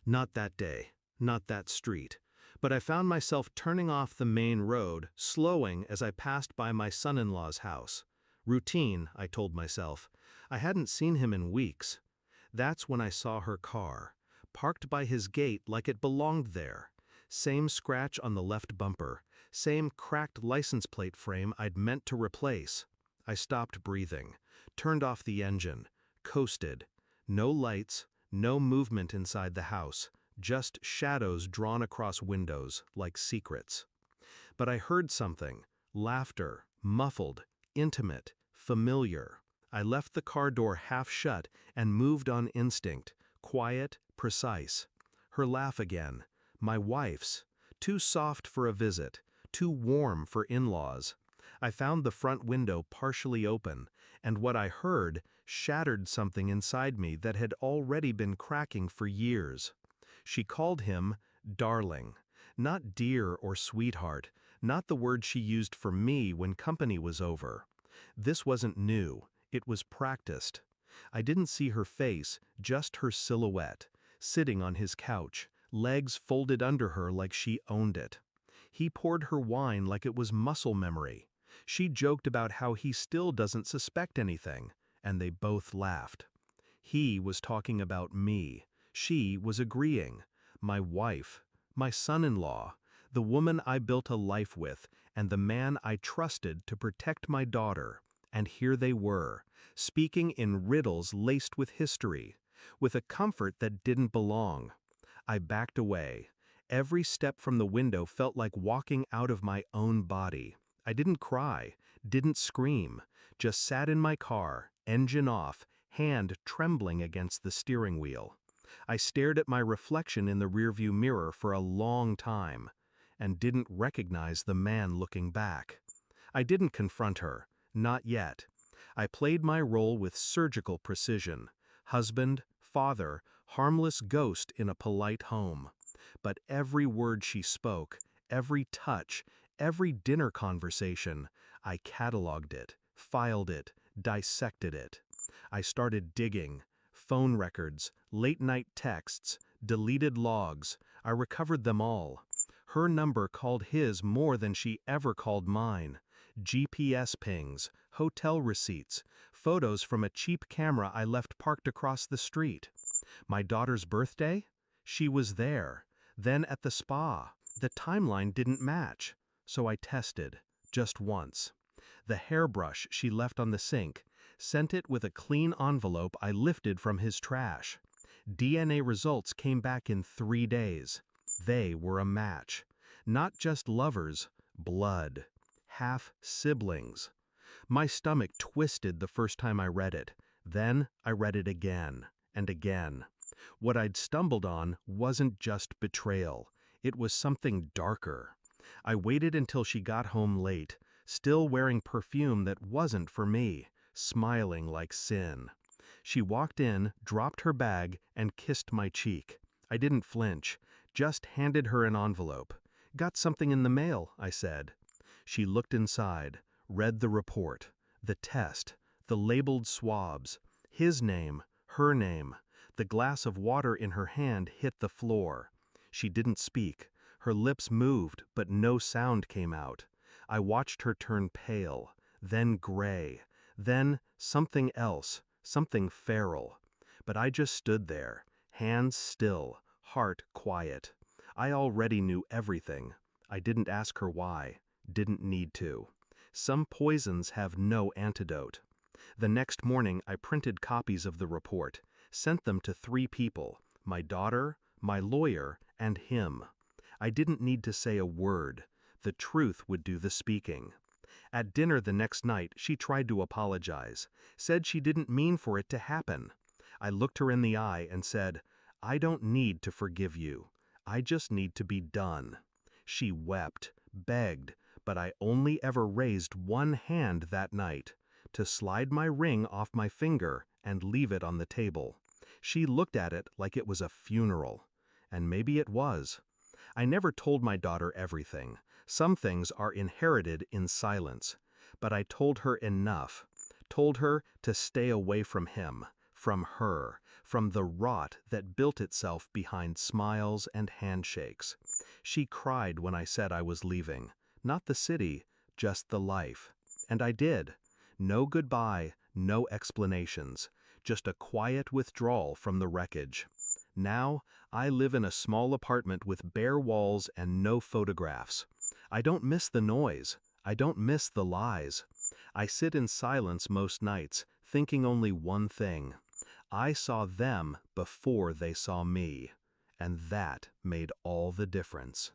Not that day, not that street. But I found myself turning off the main road, slowing as I passed by my son-in-law's house. Routine, I told myself. I hadn't seen him in weeks. That's when I saw her car, parked by his gate like it belonged there. Same scratch on the left bumper, same cracked license plate frame I'd meant to replace. I stopped breathing, turned off the engine, coasted. No lights, no movement inside the house, just shadows drawn across windows like secrets. But I heard something, laughter, muffled, intimate, familiar. I left the car door half shut and moved on instinct, quiet, precise. Her laugh again, my wife's, too soft for a visit, too warm for in-laws. I found the front window partially open, and what I heard shattered something inside me that had already been cracking for years. She called him darling, not dear or sweetheart, not the word she used for me when company was over. This wasn't new, it was practiced. I didn't see her face, just her silhouette, sitting on his couch, legs folded under her like she owned it. He poured her wine like it was muscle memory. She joked about how he still doesn't suspect anything, and they both laughed. He was talking about me. She was agreeing. My wife, my son-in-law, the woman I built a life with, and the man I trusted to protect my daughter. And here they were, speaking in riddles laced with history, with a comfort that didn't belong. I backed away. Every step from the window felt like walking out of my own body. I didn't cry, didn't scream, just sat in my car, engine off, hand trembling against the steering wheel. I stared at my reflection in the rearview mirror for a long time, and didn't recognize the man looking back. I didn't confront her, not yet. I played my role with surgical precision, husband, father, harmless ghost in a polite home. But every word she spoke, every touch, every dinner conversation, I cataloged it, filed it, dissected it. I started digging. Phone records, late-night texts, deleted logs. I recovered them all. Her number called his more than she ever called mine. GPS pings, hotel receipts, photos from a cheap camera I left parked across the street. My daughter's birthday? She was there. Then at the spa. The timeline didn't match. So I tested, just once. The hairbrush she left on the sink, sent it with a clean envelope I lifted from his trash. DNA results came back in 3 days. They were a match. Not just lovers, blood. Half siblings. My stomach twisted the first time I read it. Then I read it again and again. What I'd stumbled on wasn't just betrayal. It was something darker. I waited until she got home late, still wearing perfume that wasn't for me, smiling like sin. She walked in, dropped her bag, and kissed my cheek. I didn't flinch, just handed her an envelope. "Got something in the mail," I said. She looked inside, read the report, the test, the labeled swabs, his name, her name. The glass of water in her hand hit the floor. She didn't speak. Her lips moved, but no sound came out. I watched her turn pale, then gray, then something else, something feral. But I just stood there, hands still, heart quiet. I already knew everything. I didn't ask her why, didn't need to. Some poisons have no antidote. The next morning I printed copies of the report, sent them to 3 people, my daughter, my lawyer, and him. I didn't need to say a word. The truth would do the speaking. At dinner the next night, she tried to apologize, said she didn't mean for it to happen. I looked her in the eye and said, "I don't need to forgive you. I just need to be done." She wept, begged, but I only ever raised one hand that night, to slide my ring off my finger and leave it on the table. She looked at it like it was a funeral. And maybe it was. I never told my daughter everything. Some things are inherited in silence. But I told her enough. Told her to stay away from him, from her, from the rot that built itself behind smiles and handshakes. She cried when I said I was leaving, not the city, just the life. And I did. No goodbye, no explanations, just a quiet withdrawal from the wreckage. Now, I live in a small apartment with bare walls and no photographs. I don't miss the noise. I don't miss the lies. I sit in silence most nights, thinking only one thing. I saw them before they saw me, and that made all the difference.